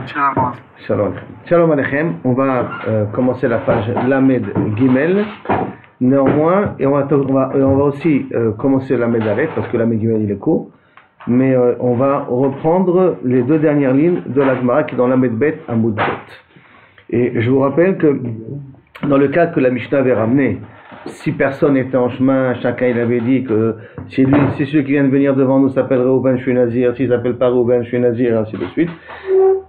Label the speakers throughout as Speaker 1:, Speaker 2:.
Speaker 1: Shalom. Shalom Alechem. On va commencer la page Lamed Gimel. Néanmoins, et on va aussi commencer Lamed Aleph parce que Lamed Gimel il est court. Mais on va reprendre les deux dernières lignes de la Gemara qui est dans Lamed Bet Amud Bet. Et je vous rappelle que dans le cas que la Mishnah avait ramené, si personne était en chemin, chacun il avait dit que si celui qui vient de venir devant nous s'appelle Reuven, je suis Nazir, s'il s'appelle pas Reuven, je suis Nazir, et ainsi de suite.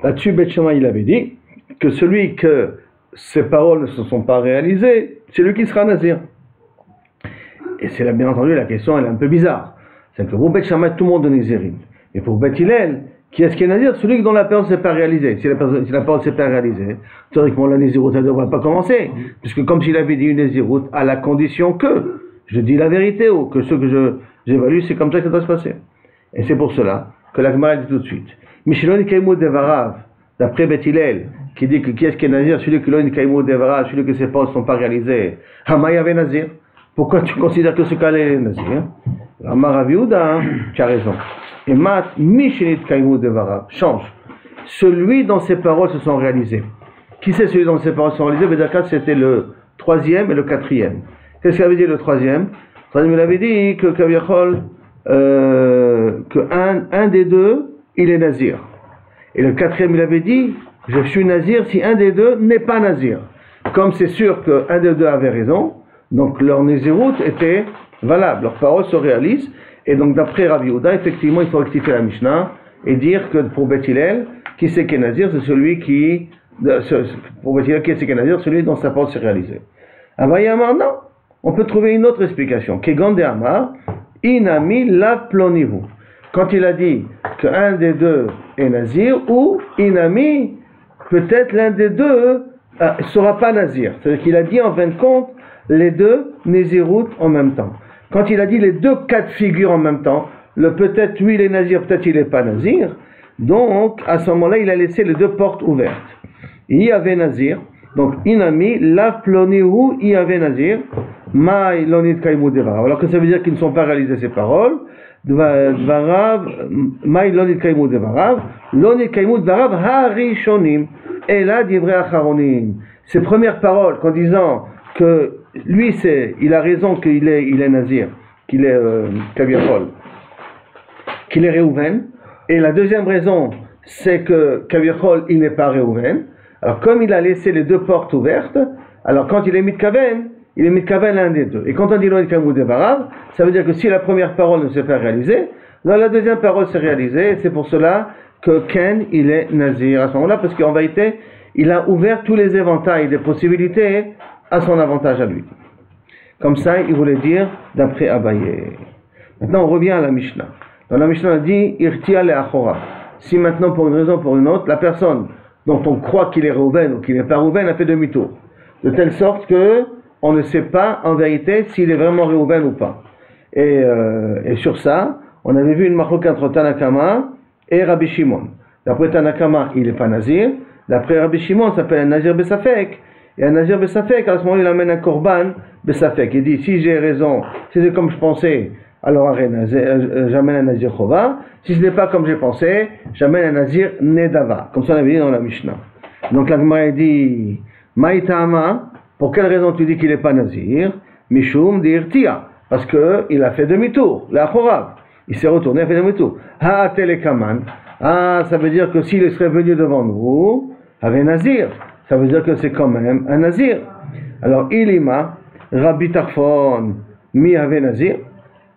Speaker 1: Là-dessus, Beth Shammai il avait dit que celui que ses paroles ne se sont pas réalisées, c'est lui qui sera Nazir. Et c'est là, bien entendu, la question elle est un peu bizarre. C'est que pour Beth Shammai, tout le monde est Nazirim. Et pour Beth Hillel, qui est-ce qui est Nazir? Celui dont la parole ne s'est pas réalisée. Si la parole ne s'est pas réalisée, théoriquement la Naziroute ne devrait pas commencer. Puisque comme s'il avait dit une Naziroute, à la condition que je dis la vérité ou que ce que j'évalue, c'est comme ça que ça doit se passer. Et c'est pour cela que la Gemara dit tout de suite. Michelon Kaimou Devarav, d'après Beth Hillel, qui dit que qui est-ce qui est Nazir? Celui que l'on Kaimou Devarav, celui que ses paroles ne sont pas réalisées. Hamaï avait Nazir. Pourquoi tu considères que ce cas-là est Nazir? Amar Rav Yehuda, tu as raison. Et Mat Mishinit Kaimou Devarav, change. Celui dont ses paroles se sont réalisées. Qui c'est celui dont ses paroles se sont réalisées? Bédakat, c'était le troisième et le quatrième. Qu'est-ce qu'il avait dit le troisième? Le troisième, il avait dit que Kaviachol, un des deux, il est Nazir. Et le quatrième, il avait dit, je suis Nazir si un des deux n'est pas Nazir. Comme c'est sûr qu'un des deux avait raison, donc leur Naziroute était valable, leurs paroles se réalisent. Et donc d'après Rav Yehuda, effectivement, il faut rectifier la Mishnah et dire que pour Beth Hillel, qui c'est qui est Nazir, c'est celui qui, pour Beth Hillel, qui c'est qui est Nazir, celui dont sa parole s'est réalisée. Abaye Amar, non. On peut trouver une autre explication. Kegon de Amar, Inami la plonihu. Quand il a dit qu'un des deux est Nazir, ou Inami, peut-être l'un des deux ne sera pas Nazir. C'est-à-dire qu'il a dit en fin de compte les deux Naziroutes en même temps. Quand il a dit les deux cas de figure en même temps, peut-être lui il est Nazir, peut-être il n'est pas Nazir, donc à ce moment-là il a laissé les deux portes ouvertes. Il y avait Nazir, donc Inami, la plonihu, il y avait Nazir, ma ilonit kaimou devarav. Alors que ça veut dire qu'ils ne sont pas réalisés ces paroles. Dvarav, ma ilonit kaimou devarav, lonit kaimou devarav harishonim, et là divrei acharonim. Ces premières paroles, qu'en disant que lui il a raison qu'il est Nazir, qu'il est Kaviachol, qu'il est Reuven, et la deuxième raison c'est que Kaviachol il n'est pas Reuven. Alors comme il a laissé les deux portes ouvertes, alors quand il est Mitkaven, il est Mitkaven l'un des deux. Et quand on dit Lo Kamou Devarav, ça veut dire que si la première parole ne s'est pas réalisée, alors la deuxième parole s'est réalisée, et c'est pour cela que Ken il est Nazir à ce moment-là, parce qu'en vérité il a ouvert tous les éventails des possibilités à son avantage à lui. Comme ça, il voulait dire d'après Abaye. Maintenant, on revient à la Mishnah. Dans la Mishnah, on dit Irtia le Achora. Si maintenant, pour une raison ou pour une autre, la personne dont on croit qu'il est Reuven ou qu'il n'est pas Reuven a fait demi-tour. De telle sorte que on ne sait pas en vérité s'il est vraiment Reuven ou pas. Et sur ça, on avait vu une marloquette entre Tanakama et Rabbi Shimon. D'après Tanakama, il n'est pas Nazir. D'après Rabbi Shimon, ça s'appelle un Nazir Besafek. Et un Nazir Besafek, à ce moment-là, il amène un Korban Besafek. Il dit, si j'ai raison, si c'est comme je pensais, alors j'amène un Nazir Chova. Si ce n'est pas comme j'ai pensé, j'amène un Nazir Nedava. Comme ça, on avait dit dans la Mishnah. Donc la Gemara dit, Maïtama, pour quelle raison tu dis qu'il n'est pas Nazir? Mishum d'Irtia. Parce qu'il a fait demi-tour, la Chorav. Il s'est retourné, il a fait demi-tour. Ha telekaman. Ah, ça veut dire que s'il serait venu devant nous, avec Nazir, ça veut dire que c'est quand même un Nazir. Alors, Ilima, Rabbi Tarfon, mi avait Nazir,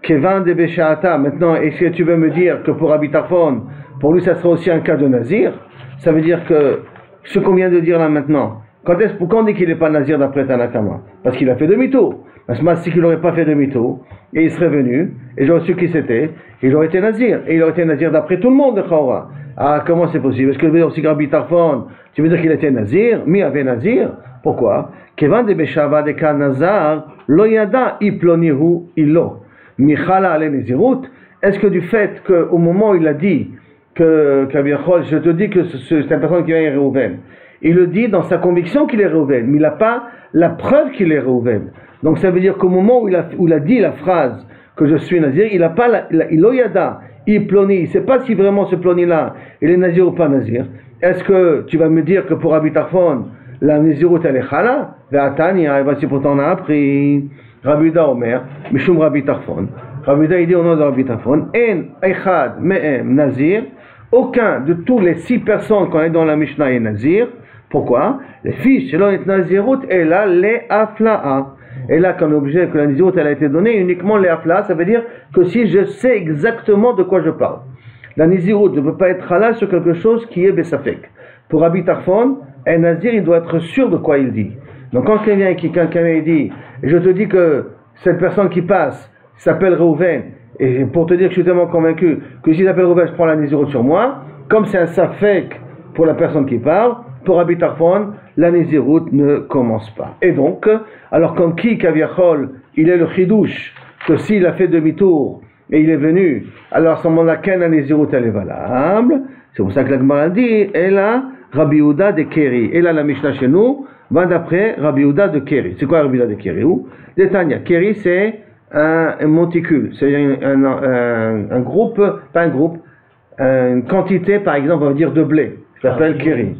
Speaker 1: Kevan de Beshaata. Maintenant, est-ce que tu veux me dire que pour Rabbi Tarfon, pour lui, ça sera aussi un cas de Nazir? Ça veut dire que ce qu'on vient de dire là maintenant, pourquoi on dit qu'il n'est pas Nazir d'après Tanakama? Parce qu'il a fait demi-tour. Parce que si il n'aurait pas fait demi-tour, et il serait venu, et j'aurais su qui c'était, il aurait été Nazir. Et il aurait été Nazir d'après tout le monde de Chora. Ah, comment c'est possible? Est-ce que veut dire aussi Rabbi Tarfon, tu veux dire qu'il était Nazir? Mi avait Nazir? Pourquoi? Kevan de Beshava de Kanazar, lo yada iplonihu ilo. Michala ale Nazirut. Est-ce que du fait qu'au moment où il a dit que Kaviachol, je te dis que c'est une personne qui vient à Reuven, il le dit dans sa conviction qu'il est Reuven, mais il n'a pas la preuve qu'il est Reuven. Donc ça veut dire qu'au moment où il a dit la phrase que je suis Nazir, il n'a pas il lo yada. Il ploni, il ne sait pas si vraiment ce ploni-là, il est Nazir ou pas Nazir. est-ce que tu vas me dire que pour Rabbi Tarfon, la Nézirut elle est Chala? Ve'atania, et voici pourtant on a appris, Rabbi Uda Omer, Mishum Rabbi Tarfon. Rabbi Uda il dit au nom de Rabbi Tarfon, En Echad Me'em Nazir, aucun de tous les 6 personnes qu'on est dans la Mishnah est Nazir. Pourquoi? Les fils, selon les Nazirut, et là, les Afla'a. Et là, quand on est obligé que la Nazirut elle a été donnée, uniquement les Afla'a, ça veut dire que si je sais exactement de quoi je parle. La Nazirut ne peut pas être halal sur quelque chose qui est Bessafek. Pour Rabbi Tarfon, un Nazir, il doit être sûr de quoi il dit. Donc quand quelqu'un dit, je te dis que cette personne qui passe s'appelle Reuven, et pour te dire que je suis tellement convaincu que s'il s'appelle Reuven, je prends la Nézirut sur moi, comme c'est un Safek pour la personne qui parle, pour Rabbi Tarfon, la Nézirut ne commence pas. Et donc, alors comme qui, Kaviachol, il est le Chidouche, que s'il a fait demi-tour et il est venu, alors à ce moment-là, qu'un la Nézirut elle est valable. C'est pour ça que la Gemara dit, et là, Rabbi Uda de Keri. Et là, la Mishnah chez nous va d'après Rabbi Uda de Keri. C'est quoi Rabbi Uda de Keri? Détania. Keri, c'est un monticule. C'est un groupe, pas un groupe, une quantité, par exemple, on va dire de blé. Ça s'appelle Keri.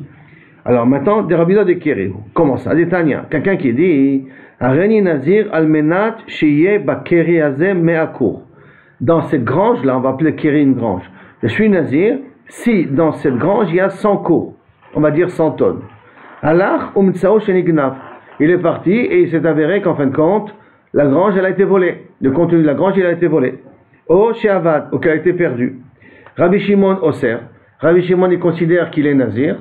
Speaker 1: Alors maintenant, des Rabbi Uda de Keri. Comment ça? Détania. Quelqu'un qui dit, Areni Nazir almenat shiye ba Keri azem me'akur. Dans cette grange-là, on va appeler Keri une grange. Je suis Nazir si dans cette grange il y a 100 cours. On va dire 100 tonnes. Alach umtsao shenignav. Il est parti et il s'est avéré qu'en fin de compte, la grange elle a été volée. Le contenu de la grange il a été volé. Oh sheavad, ou qu'elle a été perdue. Rabbi Shimon Oser. Rabbi Shimon il considère qu'il est nazir.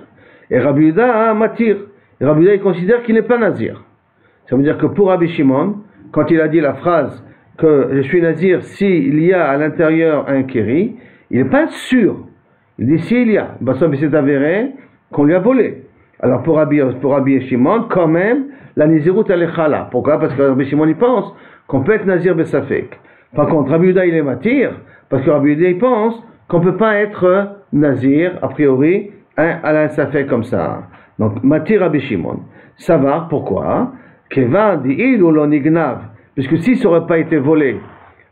Speaker 1: Et Rabbi Uda matir. Et Rabbi Uda il considère qu'il n'est pas nazir. Ça veut dire que pour Rabbi Shimon, quand il a dit la phrase que je suis nazir s'il y a à l'intérieur un kéri, il n'est pas sûr. Il dit s'il y a. Il s'est avéré qu'on lui a volé. Alors pour Rabbi Shimon, quand même, la Nézirut elle est Chala. Pourquoi? Parce que Rabbi Shimon il pense qu'on peut être nazir Bessafek. Par contre, Rabbi Uda il est matir, parce que Rabbi Uda il pense qu'on ne peut pas être nazir, a priori, à la Safek comme ça. Donc, matir Rabbi Shimon. Ça va, pourquoi? Keva di il ou l'onignav. Puisque si ça n'aurait pas été volé,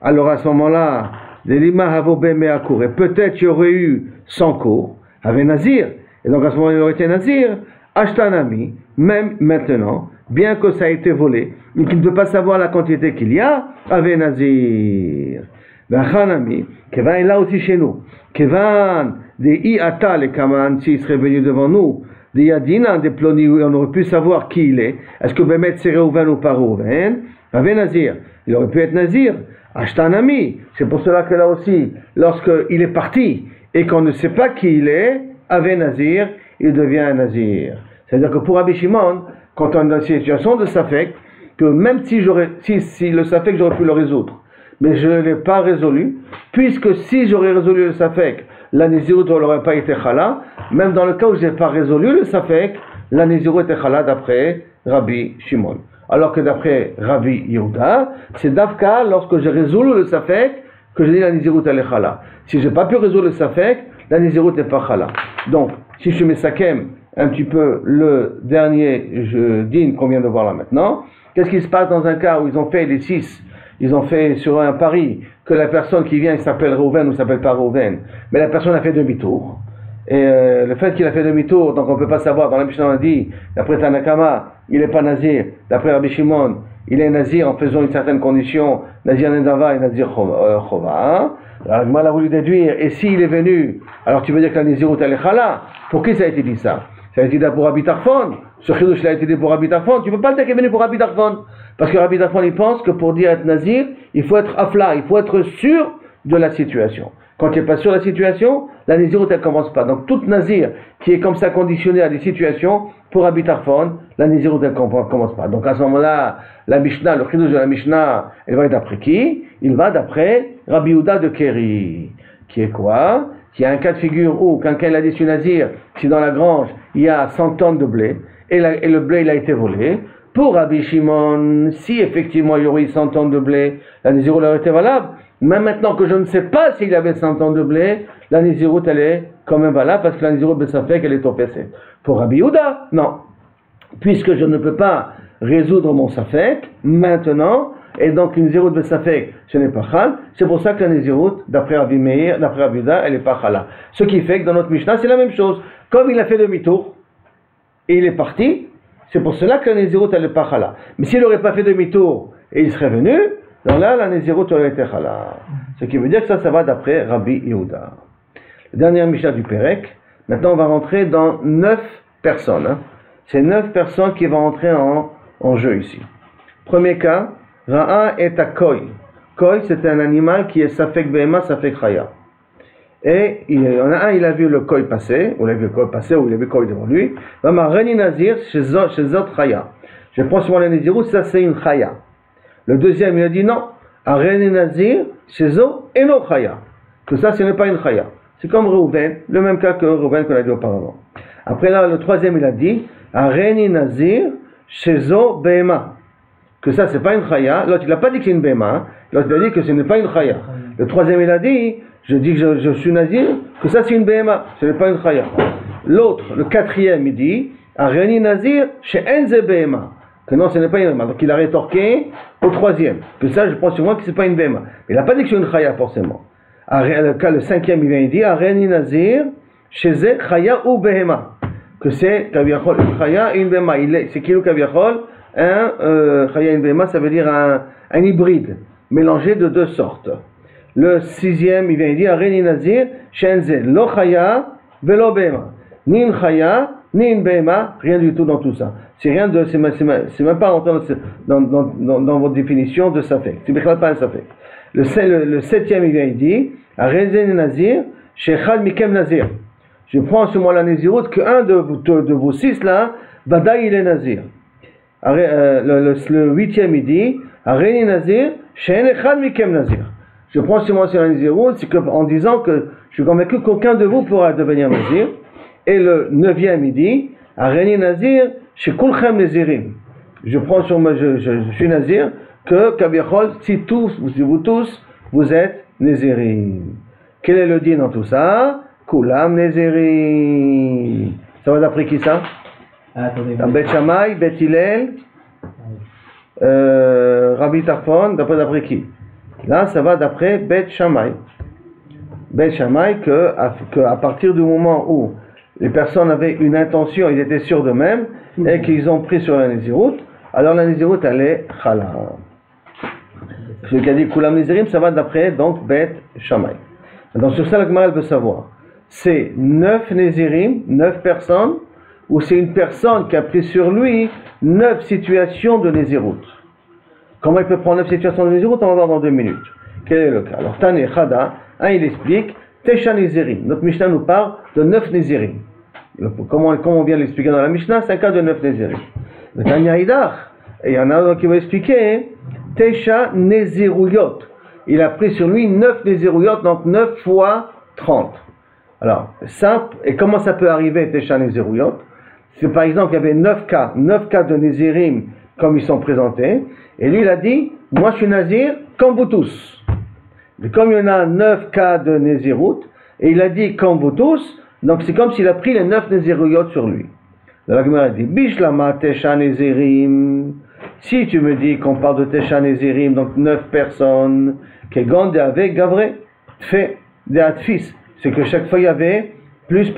Speaker 1: alors à ce moment-là, et peut-être il y aurait eu 100 cours, avec Nazir, et donc à ce moment-là il aurait été Nazir, Ashtanami, même maintenant, bien que ça a été volé, mais qu'il ne peut pas savoir la quantité qu'il y a, avec Nazir. Vachanami, Kevan est là aussi chez nous. Kevan, des Iata, les Kaman, s'il serait venu devant nous, des Yadina, des Ploni, on aurait pu savoir qui il est. Est-ce que Bémet c'est Reuven ou pas Reuven? Avec Nazir, il aurait pu être Nazir. Ashtanami, c'est pour cela que là aussi, lorsqu'il est parti et qu'on ne sait pas qui il est, avec Nazir, il devient un Nazir. C'est-à-dire que pour Rabbi Shimon, quand on est dans une situation de Safek, que même si le Safek j'aurais pu le résoudre, mais je ne l'ai pas résolu, puisque si j'aurais résolu le Safek, la Nézirut n'aurait pas été Chala, même dans le cas où je n'ai pas résolu le Safek, la Nézirut était Chala d'après Rabbi Shimon. Alors que d'après Rabbi Yehuda, c'est Davka, lorsque je résous le Safek, que je dis la Nézirut elle est Chala. Si je n'ai pas pu résoudre le Safek, la Nézirut n'est pas Chala. Donc, si je mets Sakem, un petit peu le dernier dîne qu'on vient de voir là maintenant, qu'est-ce qui se passe dans un cas où ils ont fait les 6, ils ont fait sur un pari que la personne qui vient il s'appelle Reuven ou s'appelle pas Reuven, mais la personne a fait demi-tour. Et le fait qu'il a fait demi-tour, donc on ne peut pas savoir, dans la Mishnah on a dit, d'après Tanakama, il n'est pas Nazir, d'après Rabbi Shimon, il est Nazir en faisant une certaine condition, Nazir Nendava et Nazir Chova. Alors Gmal a voulu déduire, et s'il est venu, alors tu veux dire que la Nézirut elle est Chala? Pour qui ça a été dit ça? Ça a été dit pour Rabbi Tarfon. Ce Chidouche a été dit pour Rabbi Tarfon. Tu ne peux pas le dire qu'il est venu pour Rabbi Tarfon. Parce que Rabbi Tarfon il pense que pour dire être Nazir, il faut être Afla, il faut être sûr de la situation. Quand tu n'es pas sûr de la situation, la Nézirut elle ne commence pas. Donc toute Nazir qui est comme ça conditionnée à des situations, pour Rabbi Tarfon, la Nézirut elle ne commence pas. Donc à ce moment-là, la Mishnah, le Chidouche de la Mishnah, elle va être d'après qui? Il va d'après Rabbi Uda de Keri. Qui est quoi? Qui a un cas de figure où quelqu'un il a dit sur Nazir, si dans la grange il y a 100 tonnes de blé, et le blé il a été volé, pour Rabbi Shimon, si effectivement il y aurait eu 100 tonnes de blé, la Nézirut aurait été valable. Même maintenant que je ne sais pas s'il y avait 100 tonnes de blé, la Nézirut elle est quand même valable parce que la Nézirut Bessafek elle est au PC. Pour Rabbi Yehuda, non. Puisque je ne peux pas résoudre mon Safek, maintenant, et donc une Nézirut Besafek, ce n'est pas Chal. C'est pour ça que la Nézirut, d'après Rabbi Meir, d'après Rabbi Yehuda, elle n'est pas Chala. Ce qui fait que dans notre Mishnah, c'est la même chose. Comme il a fait demi-tour, et il est parti, c'est pour cela que la Nézirut, elle n'est pas Chala. Mais s'il n'aurait pas fait demi-tour, et il serait venu, donc là, la Nézirut aurait été Chala. Ce qui veut dire que ça va d'après Rabbi Yehuda. La dernière Mishnah du Pérec, maintenant on va rentrer dans 9 personnes. C'est 9 personnes qui vont rentrer en jeu ici. Premier cas, Ra'a est à Koi. Koi, c'est un animal qui est Safek Behema, Safek Chaya. Et il y en a un, il a vu le Koi passer, ou il a vu le Koi passer, ou il a vu le Koi devant lui. Vama Reni Nazir, chez Zot Chaya. Je prends sur la Nézirut, ça c'est une Chaya. Le deuxième, il a dit non, Reni Nazir, chez Zot Eno Chaya. Que ça, ce n'est pas une Chaya. C'est comme Reuven, le même cas que Reuven qu'on a dit auparavant. Après là, le troisième, il a dit Reni Nazir, chez Zot Behema. Que ça, c'est pas une Chaya. L'autre, il n'a pas dit que c'est une Behema. L'autre, il a dit que ce n'est pas une Chaya. Le troisième, il a dit je dis que je suis Nazir, que ça c'est une Behema, ce n'est pas une Chaya. L'autre, le quatrième, il dit Reni Nazir, chez Enze Behema. Que non, ce n'est pas une Behema. Donc il a rétorqué au troisième. Que ça, je pense sur moi que ce n'est pas une Behema. Mais il n'a pas dit que c'est une Chaya forcément. Le cinquième, il vient, il dit Reni Nazir, chez Ze Chaya ou Behema. Que c'est Kaviachol, une Chaya et une Behema. C'est Kilo Kaviachol. Chaya et une Behema, ça veut dire un hybride, mélangé de deux sortes. Le sixième, il vient, il dit Reni Nazir, Shenze, lo Chaya, velo Behema. Ni une Chaya, ni une Behema, rien du tout dans tout ça. C'est rien de, c'est même pas dans votre définition de Safek. C'est pas un Safek. Le septième, il vient, il dit Reni Nazir, Shechad Mikem Nazir. Je prends sur moi la Nézirut qu'un de vos six là, Badaï il est Nazir. Le huitième, il dit Reni Nazir, Shen Echad Mikem Nazir. Je prends sur moi sur la Nézirut, c'est en disant que je suis convaincu qu'aucun de vous pourra devenir Nazir. Et le neuvième, il dit Reni Nazir, chez Kulchem Nazirim. Je prends sur moi, je suis Nazir, que Kabiachol, si vous tous, vous êtes Nazirim. Quel est le din dans tout ça? Kulam Nazirim. Ça va d'après qui ça? Dans Bet Shammai, Bet Hillel, Rabbi Tarfon, d'après qui? Là, ça va d'après Bet Shammai. Bet Shammai, que à partir du moment où les personnes avaient une intention, ils étaient sûrs d'eux-mêmes, et qu'ils ont pris sur la Nézirut, alors la Nézirut, elle est Chala. Ce qui a dit Kulam Nazirim, ça va d'après donc Bet Shammai. Donc sur ça, la Gemara, elle veut savoir, c'est 9 Nézirim, 9 personnes, ou c'est une personne qui a pris sur lui 9 situations de Nézirut. Comment il peut prendre 9 situations de Nézirut? On va voir dans 2 minutes. Quel est le cas? Alors, Tane Chada, il explique Tesha Nézirim. Notre Mishnah nous parle de 9 Nézirim. Comment on vient de l'expliquer dans la Mishnah? C'est un cas de 9 Nézirim. Le Tanya Hidach, et il y en a un qui va expliquer Tesha Néziruyot. Il a pris sur lui 9 Néziruyot, donc 9 fois 30. Alors, ça, et comment ça peut arriver, Tesha Néziruyot? C'est par exemple, il y avait 9 cas de Nézirim comme ils sont présentés, et lui il a dit, moi je suis Nazir comme vous tous. Mais comme il y en a 9 cas de Nézirut, et il a dit comme vous tous, donc c'est comme s'il a pris les 9 Néziruyot sur lui. La Gemara dit, Bishlama Tesha Nézirim, si tu me dis qu'on parle de Tesha Nézirim, donc 9 personnes, Kegon de avec Gavre, Tfe, de Atfis, c'est que chaque fois il y avait plus,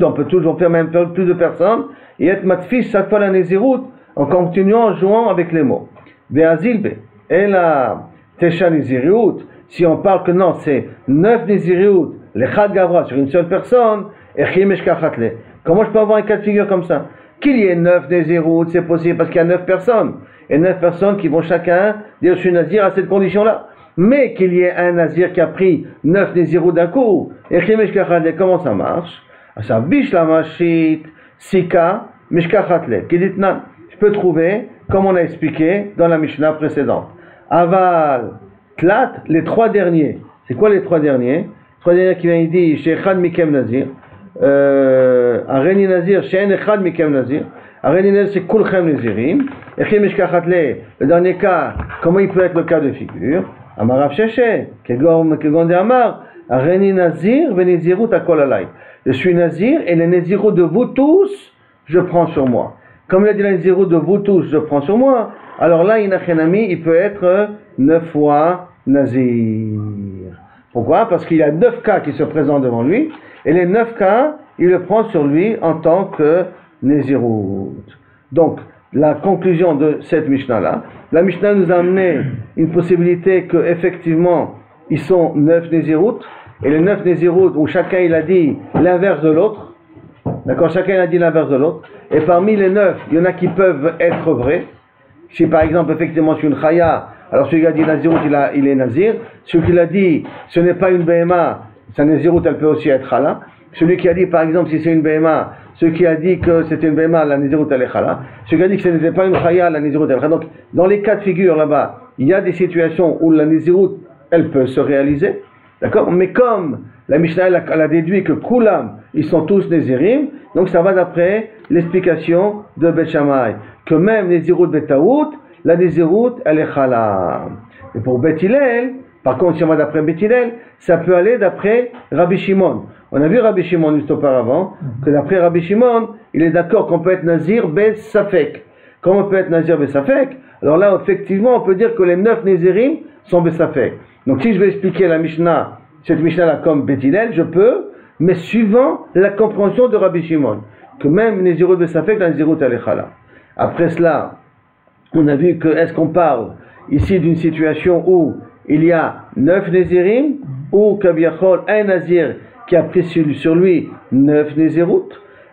Speaker 1: on peut toujours faire même plus de personnes, et être matfis chaque fois la Nézirut, en continuant en jouant avec les mots. Ve'azilbe, et la Tesha Nézirut, si on parle que non, c'est 9 Nézirut, les Chad Gavra sur une seule personne, et Chimesh Kachatle. Comment je peux avoir un cas de figure comme ça? Qu'il y ait 9 Nézirut, c'est possible parce qu'il y a 9 personnes, et 9 personnes qui vont chacun dire je suis Nazir à cette condition-là. Mais qu'il y ait un Nazir qui a pris 9 Nézirut d'un coup, et Chimesh Kachatle, comment ça marche? Ça biche la machite, Sika, Mishkachatle, Keditna. Je peux trouver, comme on a expliqué dans la Mishnah précédente. Aval, Tlat, les 3 derniers. C'est quoi les 3 derniers? Les 3 derniers qui viennent, il dit, Shechad Mikem Nazir. Areni Nazir, She'en Echad Mikem Nazir. Areni Nazir, c'est Kulchem Nazirim. Echim Mishkachatle, le dernier cas, comment il peut être le cas de figure? Amarav Sheshe, Kegon de Amar, Areni Nazir, Venezirut Akol Alay. Je suis Nazir et les Nézirut de vous tous, je prends sur moi. Comme il a dit les Nézirut de vous tous, je prends sur moi, alors là, Inachenami, il peut être 9 fois Nazir. Pourquoi? Parce qu'il y a 9 cas qui se présentent devant lui, et les 9 cas, il le prend sur lui en tant que Nézirut. Donc, la conclusion de cette Mishnah-là, la Mishnah nous a amené une possibilité que effectivement ils sont 9 Nézirut, et les 9 Nézirut où chacun il a dit l'inverse de l'autre, d'accord, chacun il a dit l'inverse de l'autre, et parmi les 9, il y en a qui peuvent être vrais. Si par exemple effectivement c'est une Chaya, alors celui qui a dit Nazirut il est Nazir, celui qui l'a dit ce n'est pas une Behema, sa Nazirut elle peut aussi être Chala, celui qui a dit par exemple si c'est une Behema, celui qui a dit que c'était une Behema, la Nazirut elle est Chala, celui qui a dit que ce n'était pas une Chaya, la Nazirut elle est Chala. Donc dans les cas de figure là-bas, il y a des situations où la Nazirut elle peut se réaliser, d'accord, mais comme la Mishnah elle a déduit que Kulam ils sont tous Nézirim, donc ça va d'après l'explication de Beth Shammai, que même Nézirut Betaout, la Nézirut elle est Chala. Et pour Beth Hillel, par contre si on va d'après Beth Hillel, ça peut aller d'après Rabbi Shimon. On a vu Rabbi Shimon juste auparavant, que d'après Rabbi Shimon, il est d'accord qu'on peut être Nazir Besafek. Comme on peut être Nazir Besafek, alors là effectivement on peut dire que les 9 Nézirim sont Besafek. Donc si je vais expliquer la Mishnah, cette Mishnah-là comme Beth Hillel, je peux, mais suivant la compréhension de Rabbi Shimon, que même Nézirut Besafek, la Nézirut elle est Chala. Après cela, on a vu que, est-ce qu'on parle ici d'une situation où il y a 9 Nézirim, ou Kabiachol, un Nazir qui a pris sur lui 9 Nézirut.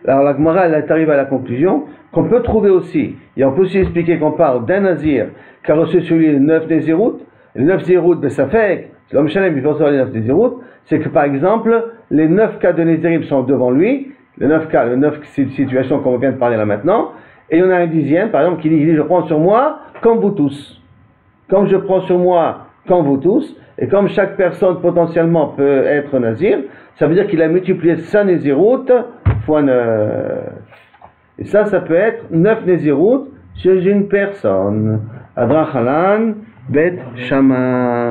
Speaker 1: Alors la Gemara, elle arrive à la conclusion qu'on peut trouver aussi, et on peut aussi expliquer qu'on parle d'un Nazir qui a reçu sur lui 9 Nézirut, les 9 Nézirut Besafek, c'est l'homme Shalem, il faut savoir les 9 Nézirut, c'est que par exemple, les 9 cas de Nézirim sont devant lui, les 9 cas, les 9 situations qu'on vient de parler là maintenant, et il y en a un dixième, par exemple, qui dit je prends sur moi comme vous tous. Comme je prends sur moi comme vous tous, et comme chaque personne potentiellement peut être Nazir, ça veut dire qu'il a multiplié sa Nézirut fois 9. Et ça peut être 9 Nézirut chez une personne. Adra Chalan, Bet Shammai.